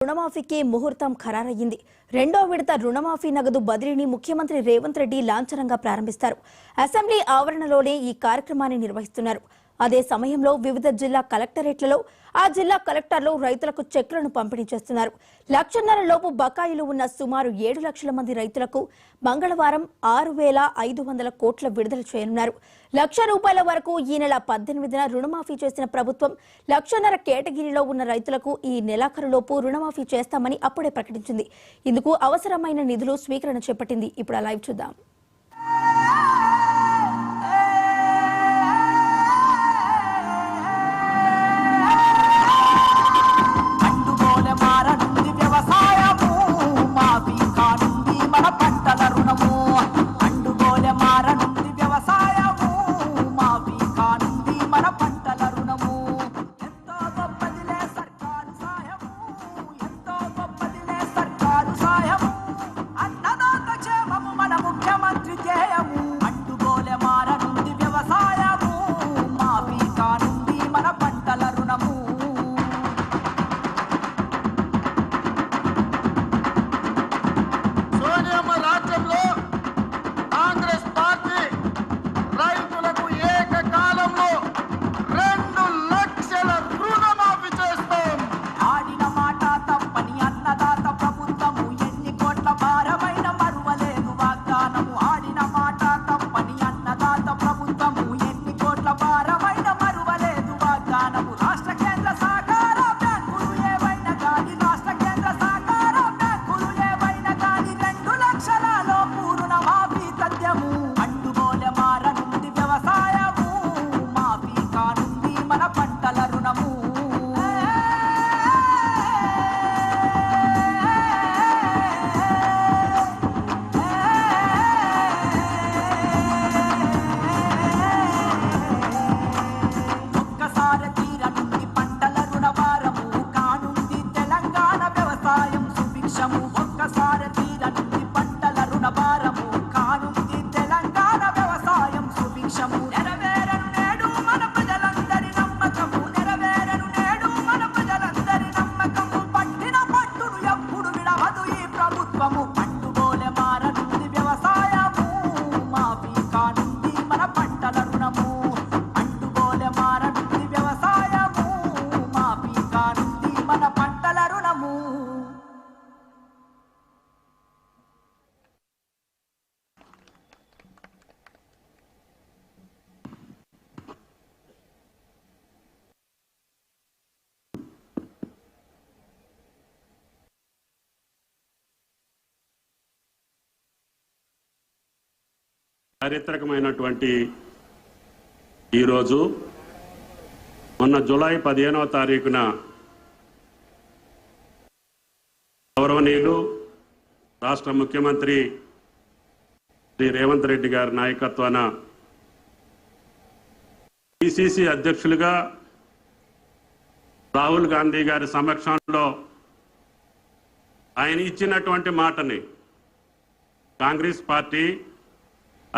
రుణమాఫీకి ముహూర్తం ఖరారయ్యింది. రెండో విడత రుణమాఫీ నగదు బదిలీని ముఖ్యమంత్రి రేవంత్ రెడ్డి లాంఛనంగా ప్రారంభిస్తారు. అసెంబ్లీ ఆవరణలోనే ఈ కార్యక్రమాన్ని నిర్వహిస్తున్నారు. అదే సమయంలో వివిధ జిల్లా కలెక్టరేట్లలో ఆ జిల్లా కలెక్టర్లు రైతులకు చెక్లను పంపిణీ చేస్తున్నారు. 1,50,000 లోపు బకాయిలు ఉన్న సుమారు 7 లక్షల మంది రైతులకు మంగళవారం 6,500 కోట్ల విడుదల చేయనున్నారు. ₹1,00,000 వరకు ఈ నెల 18న రుణమాఫీ చేసిన ప్రభుత్వం 1,50,000 కేటగిరీలో ఉన్న రైతులకు ఈ నెలాఖరులోపు రుణమాఫీ చేస్తామని అప్పుడే ప్రకటించింది. ఇందుకు అవసరమైన నిధులు స్వీకరణ చేపట్టింది. ఇప్పుడు లైవ్ చూద్దాం. చారిత్రకమైనటువంటి ఈరోజు మొన్న జూలై 15వ తారీఖున గౌరవనీయులు రాష్ట్ర ముఖ్యమంత్రి శ్రీ రేవంత్ రెడ్డి గారి నాయకత్వాన పిసిసి అధ్యక్షులుగా రాహుల్ గాంధీ గారి సమక్షంలో ఆయన ఇచ్చినటువంటి మాటని కాంగ్రెస్ పార్టీ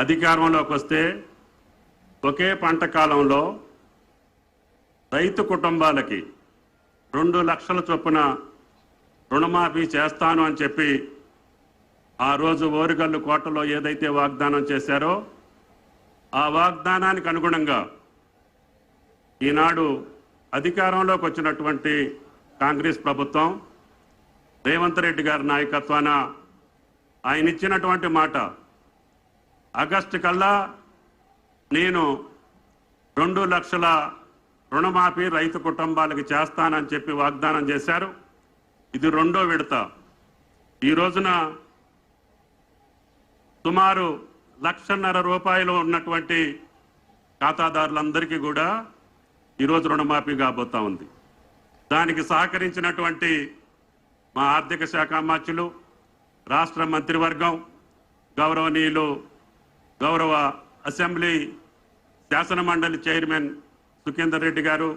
అధికారంలోకి వస్తే ఒకే పంట కాలంలో రైతు కుటుంబాలకి 2 లక్షల చొప్పున రుణమాఫీ చేస్తాను అని చెప్పి ఆ రోజు ఓరుగల్లు కోటలో ఏదైతే వాగ్దానం చేశారో ఆ వాగ్దానానికి అనుగుణంగా ఈనాడు అధికారంలోకి వచ్చినటువంటి కాంగ్రెస్ ప్రభుత్వం రేవంత్ రెడ్డి గారి నాయకత్వాన ఆయన ఇచ్చినటువంటి మాట ఆగస్టు కల్లా నేను 2 లక్షల రుణమాఫీ రైతు కుటుంబాలకు చేస్తానని చెప్పి వాగ్దానం చేశారు. ఇది రెండో విడత. ఈ రోజున సుమారు ₹1,50,000 ఉన్నటువంటి ఖాతాదారులందరికీ కూడా ఈరోజు రుణమాఫీ కాబోతా ఉంది. దానికి సహకరించినటువంటి మా ఆర్థిక శాఖ మంత్రులు, రాష్ట్ర మంత్రివర్గం, గౌరవనీయులు గౌరవ అసెంబ్లీ శాసన మండలి చైర్మన్ సుఖేందర్ రెడ్డి గారు,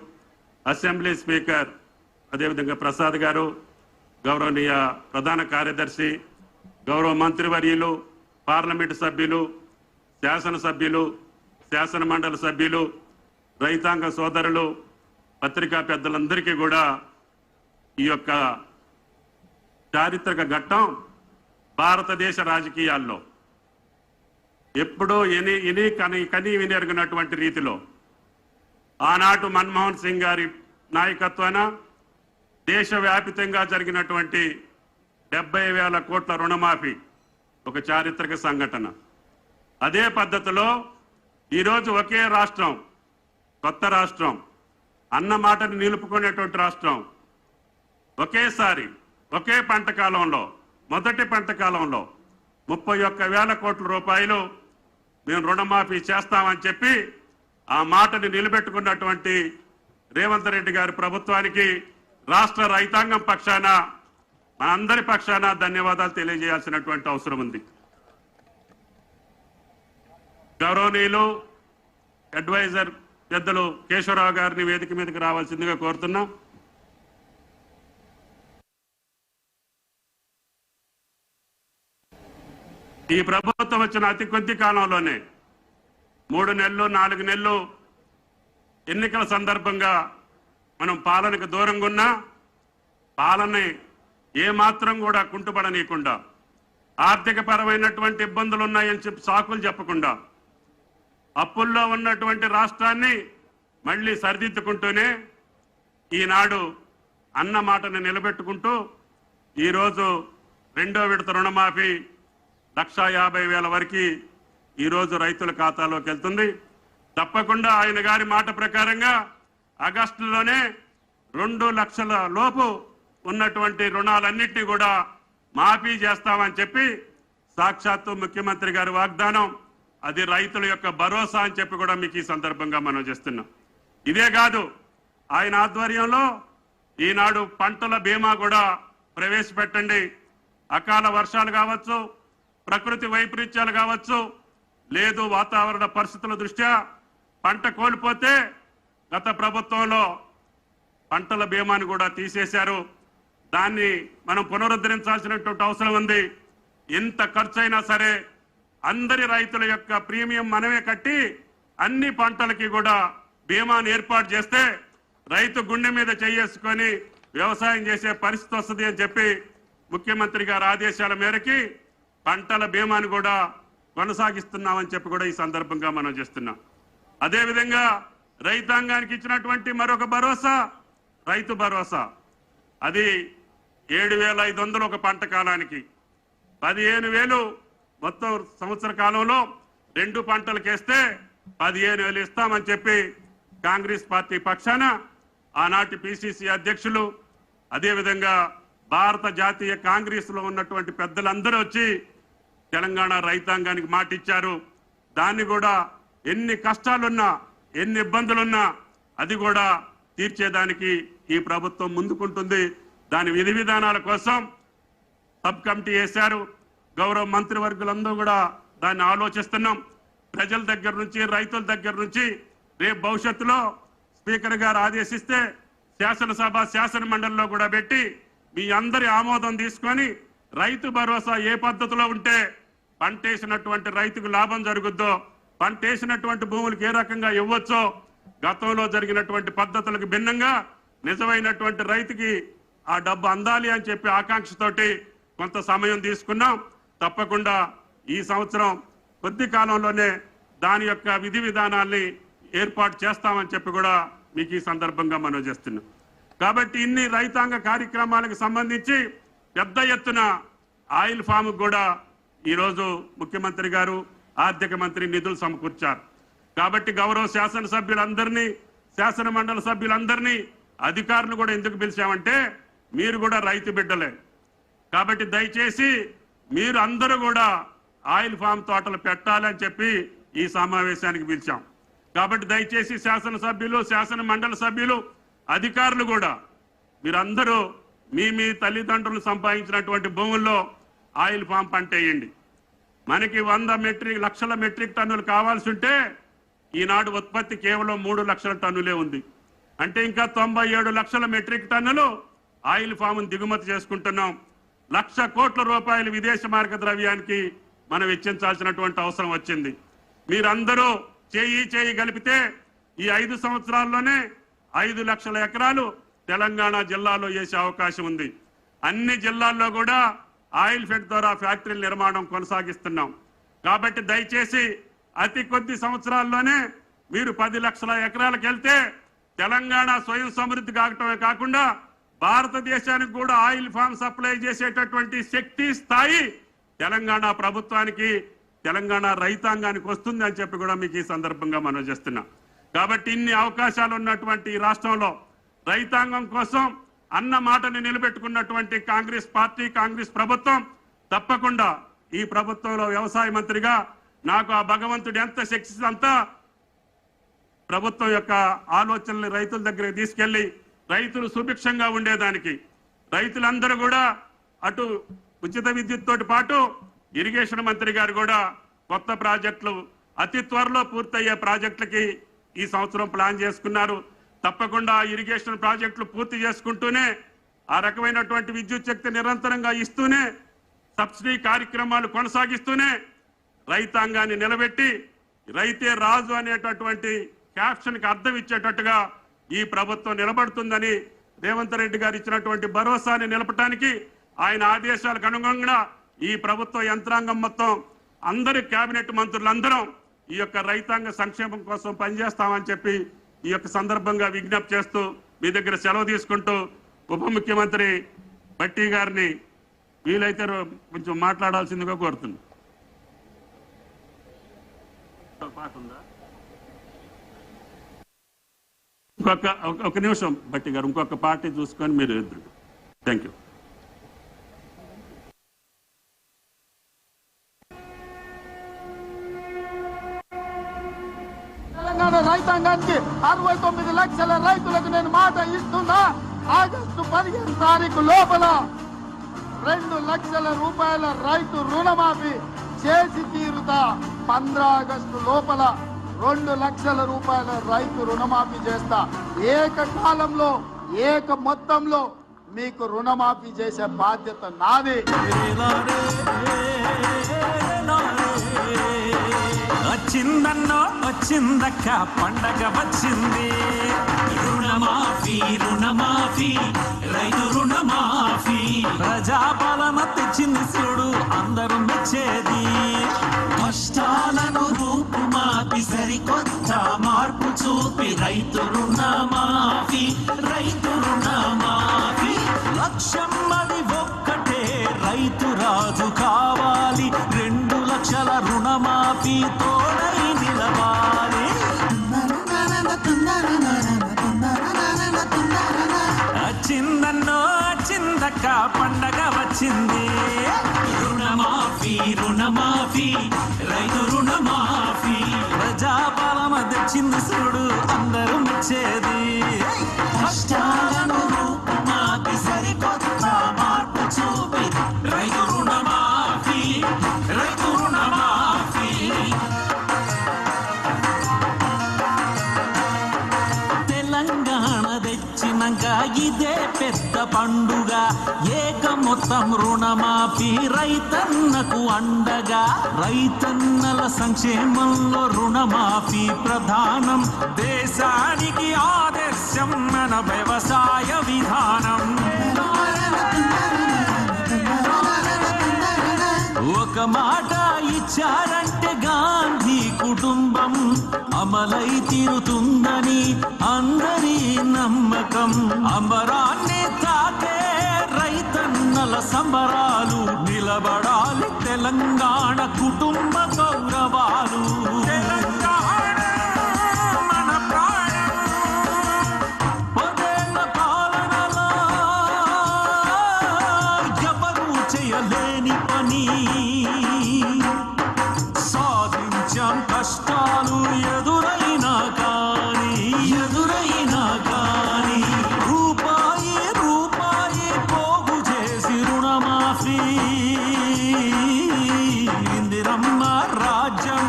అసెంబ్లీ స్పీకర్ అదేవిధంగా ప్రసాద్ గారు, గౌరవనీయ ప్రధాన కార్యదర్శి, గౌరవ మంత్రివర్యులు, పార్లమెంటు సభ్యులు, శాసనసభ్యులు, శాసన మండలి సభ్యులు, రైతాంగ సోదరులు, పత్రికా పెద్దలందరికీ కూడా ఈ యొక్క చారిత్రక ఘట్టం భారతదేశ రాజకీయాల్లో. ఎప్పుడూ కని వినెరుగినటువంటి రీతిలో ఆనాటి మన్మోహన్ సింగ్ గారి నాయకత్వాన దేశవ్యాపితంగా జరిగినటువంటి 70,000 కోట్ల రుణమాఫీ ఒక చారిత్రక సంఘటన. అదే పద్ధతిలో ఈరోజు ఒకే రాష్ట్రం, కొత్త రాష్ట్రం, అన్న మాటను నిలుపుకునేటువంటి రాష్ట్రం, ఒకేసారి ఒకే పంట కాలంలో, మొదటి పంట కాలంలో 31,000 కోట్ల రూపాయలు మేము రుణమాఫీ చేస్తామని చెప్పి ఆ మాటని నిలబెట్టుకున్నటువంటి రేవంత్ రెడ్డి గారి ప్రభుత్వానికి రాష్ట్ర రైతాంగం పక్షాన, మనందరి పక్షాన ధన్యవాదాలు తెలియజేయాల్సినటువంటి అవసరం ఉంది. గౌరవనీయులు అడ్వైజర్ పెద్దలు కేశవరావు గారిని వేదిక మీదకి రావాల్సిందిగా కోరుతున్నాం. ఈ ప్రభుత్వం వచ్చిన అతి కొద్ది కాలంలోనే 3 నెలలు 4 నెలలు ఎన్నికల సందర్భంగా మనం పాలనకు దూరంగా ఉన్నా పాలనని ఏమాత్రం కూడా కుంటుపడనీయకుండా, ఆర్థిక పరమైనటువంటి ఇబ్బందులు ఉన్నాయని చెప్పి సాకులు చెప్పకుండా, అప్పుల్లో ఉన్నటువంటి రాష్ట్రాన్ని మళ్ళీ సరిదిద్దుకుంటూనే ఈనాడు అన్న మాటను నిలబెట్టుకుంటూ ఈరోజు 2వ విడత రుణమాఫీ 1,50,000 వరకు ఈరోజు రైతుల ఖాతాలోకి వెళ్తుంది. తప్పకుండా ఆయన గారి మాట ప్రకారంగా ఆగస్టులోనే 2 లక్షల లోపు ఉన్నటువంటి రుణాలన్నింటినీ కూడా మాఫీ చేస్తామని చెప్పి సాక్షాత్తు ముఖ్యమంత్రి గారి వాగ్దానం. అది రైతుల యొక్క భరోసా అని చెప్పి కూడా మీకు ఈ సందర్భంగా మనం చేస్తున్నాం. ఇదే కాదు, ఆయన ఆధ్వర్యంలో ఈనాడు పంటల బీమా కూడా ప్రవేశపెట్టండి. అకాల వర్షాలు కావచ్చు, ప్రకృతి వైపరీత్యాలు కావచ్చు, లేదు వాతావరణ పరిస్థితుల దృష్ట్యా పంట కోల్పోతే గత ప్రభుత్వంలో పంటల బీమాను కూడా తీసేశారు. దాన్ని మనం పునరుద్ధరించాల్సినటువంటి అవసరం ఉంది. ఎంత ఖర్చైనా సరే అందరి రైతుల యొక్క ప్రీమియం మనమే కట్టి అన్ని పంటలకి కూడా బీమాను ఏర్పాటు చేస్తే రైతు గుండె మీద చేసుకొని వ్యవసాయం చేసే పరిస్థితి వస్తుంది అని చెప్పి ముఖ్యమంత్రి గారి ఆదేశాల మేరకి పంటల బీమాను కూడా కొనసాగిస్తున్నామని చెప్పి కూడా ఈ సందర్భంగా మనం చేస్తున్నాం. అదేవిధంగా రైతాంగానికి ఇచ్చినటువంటి మరొక భరోసా రైతు భరోసా. అది 7,500 ఒక పంట కాలానికి, 15,000 మొత్తం సంవత్సర కాలంలో 2 పంటలకేస్తే 15,000 ఇస్తామని చెప్పి కాంగ్రెస్ పార్టీ పక్షాన ఆనాటి పిసిసి అధ్యక్షులు, అదేవిధంగా భారత జాతీయ కాంగ్రెస్ లో ఉన్నటువంటి పెద్దలందరూ వచ్చి తెలంగాణ రైతాంగానికి మాట ఇచ్చారు. దాన్ని కూడా ఎన్ని కష్టాలున్నా, ఎన్ని ఇబ్బందులున్నా అది కూడా తీర్చేదానికి ఈ ప్రభుత్వం ముందుకుంటుంది. దాని విధి విధానాల కోసం సబ్ కమిటీ వేశారు. గౌరవ మంత్రివర్గులందరూ కూడా దాన్ని ఆలోచిస్తున్నాం. ప్రజల దగ్గర నుంచి, రైతుల దగ్గర నుంచి రేపు భవిష్యత్తులో స్పీకర్ గారు ఆదేశిస్తే శాసనసభ, శాసన మండలిలో కూడా పెట్టి మీ అందరి ఆమోదం తీసుకొని రైతు భరోసా ఏ పద్ధతిలో ఉంటే పంటేసినటువంటి రైతుకు లాభం జరుగుద్దో, పంటేసినటువంటి భూములకు ఏ రకంగా ఇవ్వచ్చో, గతంలో జరిగినటువంటి పద్ధతులకు భిన్నంగా నిజమైనటువంటి రైతుకి ఆ డబ్బు అందాలి అని చెప్పి ఆకాంక్షతోటి కొంత సమయం తీసుకున్నాం. తప్పకుండా ఈ సంవత్సరం కొద్ది కాలంలోనే దాని యొక్క విధి విధానాల్ని ఏర్పాటు చేస్తామని చెప్పి కూడా మీకు ఈ సందర్భంగా మనం చేస్తున్నాం. కాబట్టి ఇన్ని రైతాంగ కార్యక్రమాలకు సంబంధించి పెద్ద ఎత్తున ఆయిల్ ఫామ్ కూడా ఈరోజు ముఖ్యమంత్రి గారు, ఆర్థిక మంత్రి నిధులు సమకూర్చారు. కాబట్టి గౌరవ శాసనసభ్యులందరినీ, శాసన మండలి సభ్యులందరినీ, అధికారులు కూడా ఎందుకు పిలిచామంటే మీరు కూడా రైతు బిడ్డలే. కాబట్టి దయచేసి మీరు అందరూ కూడా ఆయిల్ ఫామ్ తోటలు పెట్టాలని చెప్పి ఈ సమావేశానికి పిలిచాం. కాబట్టి దయచేసి శాసనసభ్యులు, శాసన మండలి సభ్యులు, అధికారులు కూడా మీరందరూ మీ మీ తల్లిదండ్రులు సంపాదించినటువంటి భూముల్లో ఆయిల్ ఫామ్ పంట వేయండి. మనకి 100 లక్షల మెట్రిక్ టన్నులు కావాల్సి ఉంటే ఈనాడు ఉత్పత్తి కేవలం 3 లక్షల టన్నులే ఉంది. అంటే ఇంకా 97 లక్షల మెట్రిక్ టన్నులు ఆయిల్ ఫామ్ దిగుమతి చేసుకుంటున్నాం. 1,00,000 కోట్ల రూపాయలు విదేశీ మార్గ ద్రవ్యానికి మనం వెచ్చించాల్సినటువంటి అవసరం వచ్చింది. మీరందరూ చేయి కలిపితే ఈ 5 సంవత్సరాల్లోనే 5 లక్షల ఎకరాలు తెలంగాణ జిల్లాలో వేసే అవకాశం ఉంది. అన్ని జిల్లాల్లో కూడా ఆయిల్ ఫెడ్ ద్వారా ఫ్యాక్టరీల నిర్మాణం కొనసాగిస్తున్నాం. కాబట్టి దయచేసి అతి కొద్ది సంవత్సరాల్లోనే మీరు 10 లక్షల ఎకరాలకు వెళ్తే తెలంగాణ స్వయం సమృద్ధి కావటమే కాకుండా భారతదేశానికి కూడా ఆయిల్ ఫామ్ సప్లై చేసేటటువంటి శక్తి స్థాయి తెలంగాణ ప్రభుత్వానికి, తెలంగాణ రైతాంగానికి వస్తుంది అని చెప్పి కూడా మీకు ఈ సందర్భంగా మనం చేస్తున్నాం. కాబట్టి ఇన్ని అవకాశాలు ఉన్నటువంటి ఈ రాష్ట్రంలో రైతాంగం కోసం అన్న మాటని నిలబెట్టుకున్నటువంటి కాంగ్రెస్ పార్టీ, కాంగ్రెస్ ప్రభుత్వం తప్పకుండా ఈ ప్రభుత్వంలో వ్యవసాయ మంత్రిగా నాకు ఆ భగవంతుడు ఎంత శక్తి అంతా ప్రభుత్వం యొక్క ఆలోచనల్ని రైతుల దగ్గరికి తీసుకెళ్లి రైతులు సుభిక్షంగా ఉండేదానికి, రైతులందరూ కూడా అటు ఉచిత విద్యుత్ తోటి పాటు ఇరిగేషన్ మంత్రి గారు కూడా కొత్త ప్రాజెక్టులు అతి త్వరలో పూర్తయ్యే ప్రాజెక్టులకి ఈ సంవత్సరం ప్లాన్ చేసుకున్నారు. తప్పకుండా ఇరిగేషన్ ప్రాజెక్టులు పూర్తి చేసుకుంటూనే ఆ రకమైనటువంటి విద్యుత్ శక్తి నిరంతరంగా ఇస్తూనే సబ్సిడీ కార్యక్రమాలు కొనసాగిస్తూనే రైతాంగాన్ని నిలబెట్టి రైతే రాజు అనేటటువంటి క్యాప్షన్కి అర్థం ఇచ్చేటట్టుగా ఈ ప్రభుత్వం నిలబడుతుందని రేవంత్ రెడ్డి గారు ఇచ్చినటువంటి భరోసాని నిలపడానికి ఆయన ఆదేశాలకు అనుగుణంగా ఈ ప్రభుత్వ యంత్రాంగం మొత్తం అందరి కేబినెట్ మంత్రులందరం ఈ యొక్క రైతాంగ సంక్షేమం కోసం పనిచేస్తామని చెప్పి ఈ యొక్క సందర్భంగా విజ్ఞప్తి చేస్తూ మీ దగ్గర సెలవు తీసుకుంటూ ఉప ముఖ్యమంత్రి భట్టి గారిని వీలైతే కొంచెం మాట్లాడాల్సిందిగా కోరుతున్నాను. ఒక నిమిషం భట్టి గారు, ఇంకొక పార్టీ చూసుకొని మీరు ఎదురు. Thank you. తెలంగాణ రైతాంగానికి 69 లక్షల రైతులకు నేను మాట ఇస్తున్నా. ఆగస్టు 15 తారీఖు లోపల 2 లక్షల రూపాయల రైతు రుణమాఫీ చేసి తీరుతా. 15 ఆగస్టు లోపల 2 లక్షల రూపాయల రైతు రుణమాఫీ చేస్తా. ఏకకాలంలో ఏక మొత్తంలో మీకు రుణమాఫీ చేసే బాధ్యత నాది. వచ్చిందన్నో వచ్చిందక్క పండగ వచ్చింది. రుణమాఫీ రుణమాఫీ రైతు రుణమాఫీ ప్రజాపాలన తెచ్చింది చూడు అందరూ మెచ్చేది. కష్టాలను రూపుమాపి సరికొత్త మార్పు చూపి రైతు రుణమాఫీ రైతు రుణమాఫీ లక్ష్యం అది ఒక్కటే రైతు రాజు కావాలి. 2 లక్షల రుణమాఫీ తోడై నిలవాలి. వచ్చిందన్నో వచ్చిందక్క పండగ వచ్చింది. రుణమాఫీ రుణమాఫీ రైతు రుణమాఫీ ప్రజాపాలన తెచ్చింది చూడు అందరూ మెచ్చేది. కష్టాలను రూపుమాపి సరికొత్త మార్పు చూపి రైతు రుణమాఫీ రైతు రుణమాఫీ. తెలంగాణ తెచ్చినాక ఇదే పెద్ద పండుగ. ఏక మొత్తం రుణమాఫీ రైతన్నకు అండగా. రైతన్నల సంక్షేమంలో రుణమాఫీ ప్రధానం. దేశానికి ఆదర్శం మన వ్యవసాయ విధానం. ఒక మాట ఇచ్చారంటే గాంధీ కుటుంబం అమలై తీరుతుందని అందరి నమ్మకం. అంబరాన్ని తాకే రైతన్నల సంబరాలు నిలబడాలి తెలంగాణ కుటుంబ గౌరవాలు. తెలంగాణ మన ప్రాణం. 10 ఏళ్ల పాలనలో ఎవరు చేయలేని పని సాధించాం. కష్టాలు ఎదురైనా కానీ రూపాయి రూపాయి పోగు చేసి రుణమాఫీ. ఇందిరమ్మ రాజ్యం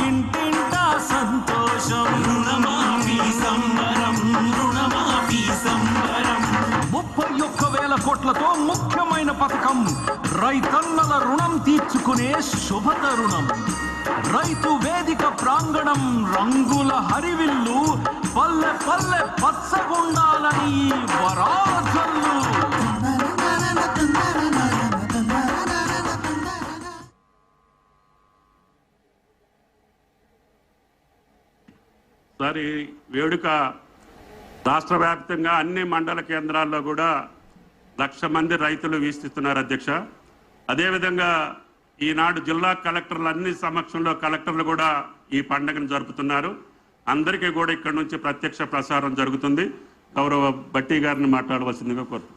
ఇంటింటా సంతోషం. రుణమాఫీ సంబరం రుణమాఫీ సంబరం. 31,000 కోట్లతో ముఖ్యమైన పథకం రైతన్నల రుణం తీర్చుకునే శుభ తరుణం. రైతు వేదిక ప్రాంగణం రంగుల హరివిల్లు. పల్లె పల్లె పచ్చగుండాలని వరాజల్లు. సార్ ఈ వేడుక రాష్ట్ర వ్యాప్తంగా అన్ని మండల కేంద్రాల్లో కూడా 1,00,000 మంది రైతులు వీక్షిస్తున్నారు అధ్యక్ష. అదేవిధంగా ఈనాడు జిల్లా కలెక్టర్లు అన్ని సమక్షంలో కలెక్టర్లు కూడా ఈ పండుగను జరుపుతున్నారు. అందరికీ కూడా ఇక్కడ నుంచి ప్రత్యక్ష ప్రసారం జరుగుతుంది. గౌరవ భట్టి గారిని మాట్లాడవలసిందిగా కోరుతున్నాను.